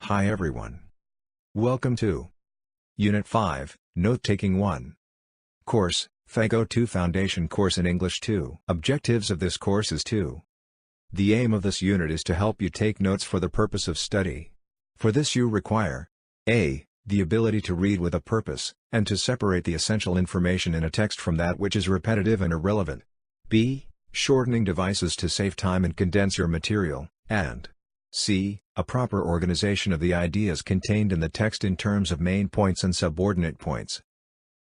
Hi everyone. Welcome to Unit 5, Note-Taking 1. Course, FEG 2 Foundation Course in English 2. Objectives of this course is to. The aim of this unit is to help you take notes for the purpose of study. For this you require a. The ability to read with a purpose, and to separate the essential information in a text from that which is repetitive and irrelevant. b. Shortening devices to save time and condense your material, and c. A proper organization of the ideas contained in the text in terms of main points and subordinate points.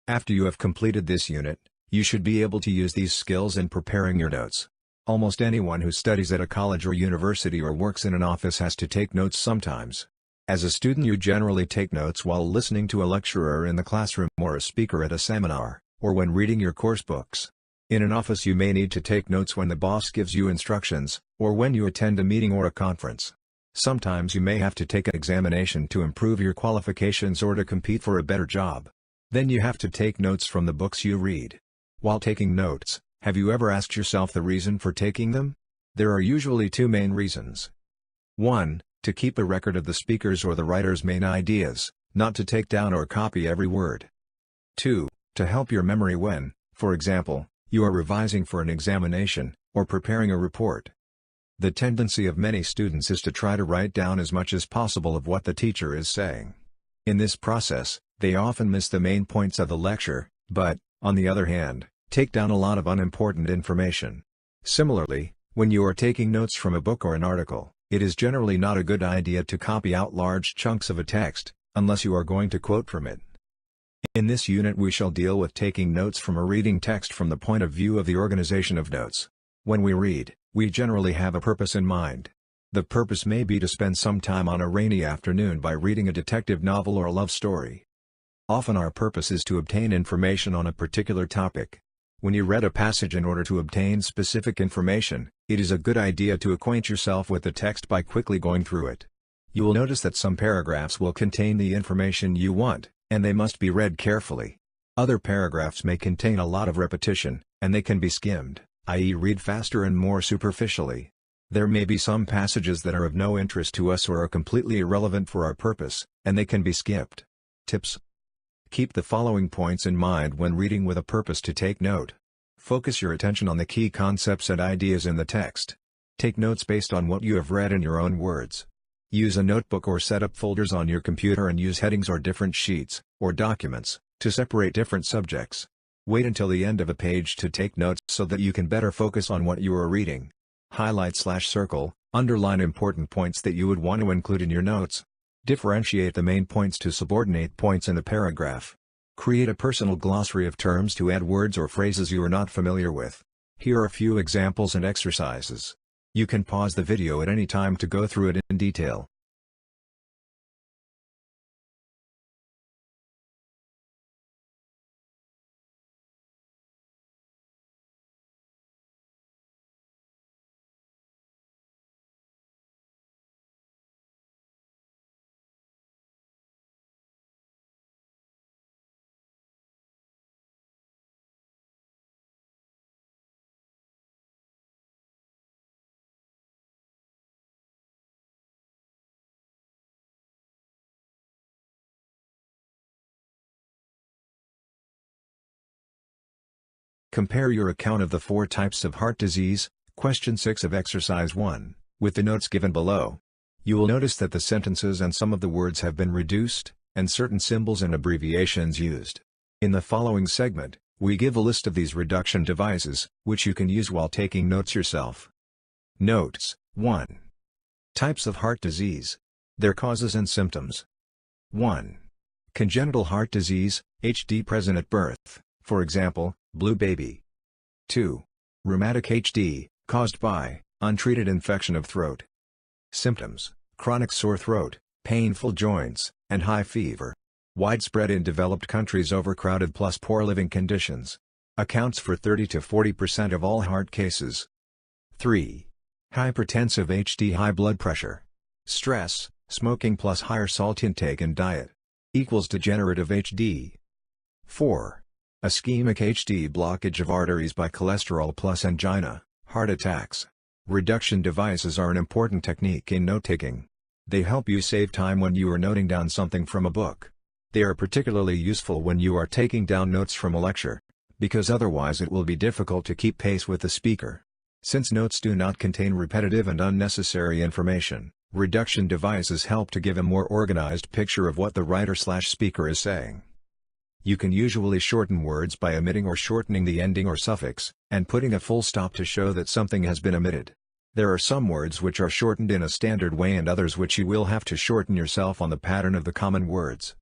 After you have completed this unit, you should be able to use these skills in preparing your notes. Almost anyone who studies at a college or university or works in an office has to take notes sometimes. As a student, you generally take notes while listening to a lecturer in the classroom or a speaker at a seminar, or when reading your course books. In an office, you may need to take notes when the boss gives you instructions, or when you attend a meeting or a conference. Sometimes you may have to take an examination to improve your qualifications or to compete for a better job. Then you have to take notes from the books you read. While taking notes, have you ever asked yourself the reason for taking them? There are usually two main reasons. 1. To keep a record of the speaker's or the writer's main ideas, not to take down or copy every word. 2. To help your memory when, for example, you are revising for an examination, or preparing a report. The tendency of many students is to try to write down as much as possible of what the teacher is saying. In this process, they often miss the main points of the lecture, but, on the other hand, take down a lot of unimportant information. Similarly, when you are taking notes from a book or an article, it is generally not a good idea to copy out large chunks of a text, unless you are going to quote from it. In this unit we shall deal with taking notes from a reading text from the point of view of the organization of notes. When we read, we generally have a purpose in mind. The purpose may be to spend some time on a rainy afternoon by reading a detective novel or a love story. Often our purpose is to obtain information on a particular topic. When you read a passage in order to obtain specific information, it is a good idea to acquaint yourself with the text by quickly going through it. You will notice that some paragraphs will contain the information you want, and they must be read carefully. Other paragraphs may contain a lot of repetition, and they can be skimmed, i.e. read faster and more superficially. There may be some passages that are of no interest to us or are completely irrelevant for our purpose, and they can be skipped. Tips: keep the following points in mind when reading with a purpose to take note. Focus your attention on the key concepts and ideas in the text. Take notes based on what you have read in your own words. Use a notebook or set up folders on your computer and use headings or different sheets, or documents, to separate different subjects. Wait until the end of a page to take notes so that you can better focus on what you are reading. Highlight/circle, underline important points that you would want to include in your notes. Differentiate the main points to subordinate points in the paragraph. Create a personal glossary of terms to add words or phrases you are not familiar with. Here are a few examples and exercises. You can pause the video at any time to go through it in detail. Compare your account of the 4 types of heart disease, question 6 of exercise 1, with the notes given below. You will notice that the sentences and some of the words have been reduced, and certain symbols and abbreviations used. In the following segment, we give a list of these reduction devices, which you can use while taking notes yourself. Notes. 1. Types of heart disease. Their causes and symptoms. 1. Congenital heart disease, HD present at birth, for example, blue baby. 2. Rheumatic HD, caused by untreated infection of throat. Symptoms: chronic sore throat, painful joints, and high fever. Widespread in developed countries. Overcrowded plus poor living conditions. Accounts for 30 to 40% of all heart cases. 3. Hypertensive HD, high blood pressure. Stress, smoking plus higher salt intake and diet equals degenerative HD. 4. Ischemic HD, blockage of arteries by cholesterol plus angina, heart attacks. Reduction devices are an important technique in note-taking. They help you save time when you are noting down something from a book. They are particularly useful when you are taking down notes from a lecture, because otherwise it will be difficult to keep pace with the speaker. Since notes do not contain repetitive and unnecessary information, reduction devices help to give a more organized picture of what the writer/speaker is saying. You can usually shorten words by omitting or shortening the ending or suffix, and putting a full stop to show that something has been omitted. There are some words which are shortened in a standard way and others which you will have to shorten yourself on the pattern of the common words.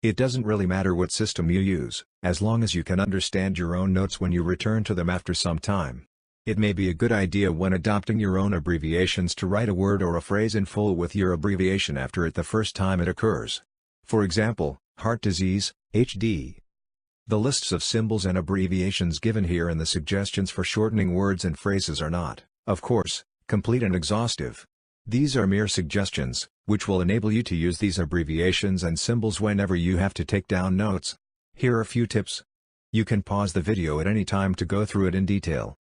It doesn't really matter what system you use, as long as you can understand your own notes when you return to them after some time. It may be a good idea when adopting your own abbreviations to write a word or a phrase in full with your abbreviation after it the first time it occurs. For example, heart disease, HD. The lists of symbols and abbreviations given here and the suggestions for shortening words and phrases are not, of course, complete and exhaustive. These are mere suggestions, which will enable you to use these abbreviations and symbols whenever you have to take down notes. Here are a few tips. You can pause the video at any time to go through it in detail.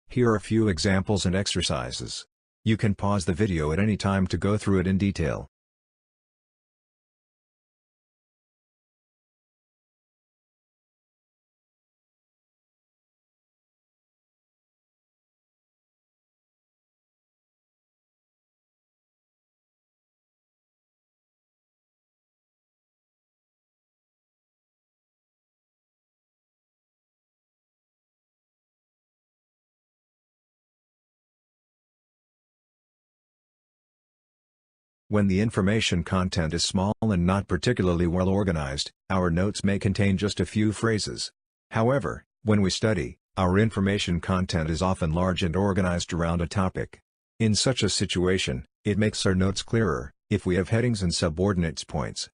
Here are a few examples and exercises. You can pause the video at any time to go through it in detail. When the information content is small and not particularly well organized, our notes may contain just a few phrases. However, when we study, our information content is often large and organized around a topic. In such a situation, it makes our notes clearer, if we have headings and subordinates points.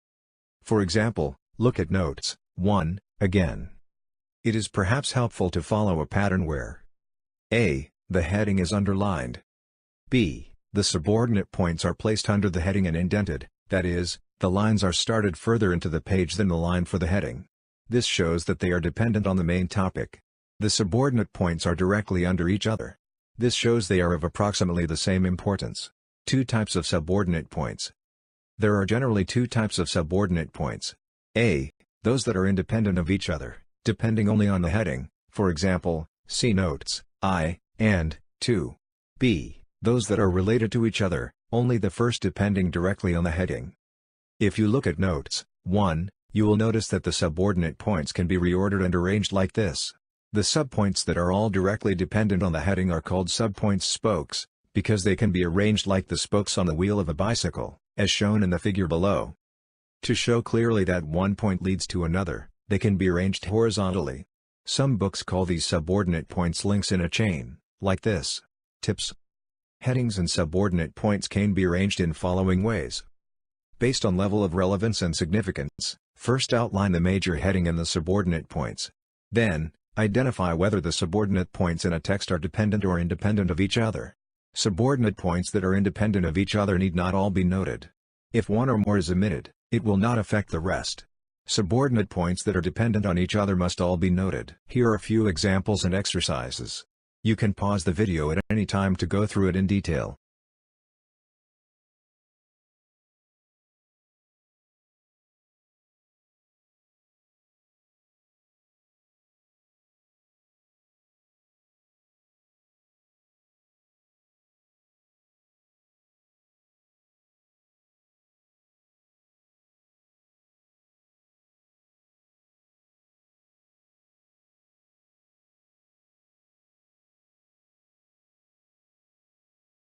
For example, look at Notes 1, again. It is perhaps helpful to follow a pattern where A. The heading is underlined. B. The subordinate points are placed under the heading and indented, that is, the lines are started further into the page than the line for the heading. This shows that they are dependent on the main topic. The subordinate points are directly under each other. This shows they are of approximately the same importance. Two types of subordinate points. There are generally two types of subordinate points. A. Those that are independent of each other, depending only on the heading, for example, see Notes I and 2. B. Those that are related to each other, only the first depending directly on the heading. If you look at Notes 1, you will notice that the subordinate points can be reordered and arranged like this. The subpoints that are all directly dependent on the heading are called subpoints spokes, because they can be arranged like the spokes on the wheel of a bicycle, as shown in the figure below. To show clearly that one point leads to another, they can be arranged horizontally. Some books call these subordinate points links in a chain, like this. Tips. Headings and subordinate points can be arranged in following ways. Based on level of relevance and significance, first outline the major heading and the subordinate points. Then, identify whether the subordinate points in a text are dependent or independent of each other. Subordinate points that are independent of each other need not all be noted. If one or more is omitted, it will not affect the rest. Subordinate points that are dependent on each other must all be noted. Here are a few examples and exercises. You can pause the video at any time to go through it in detail.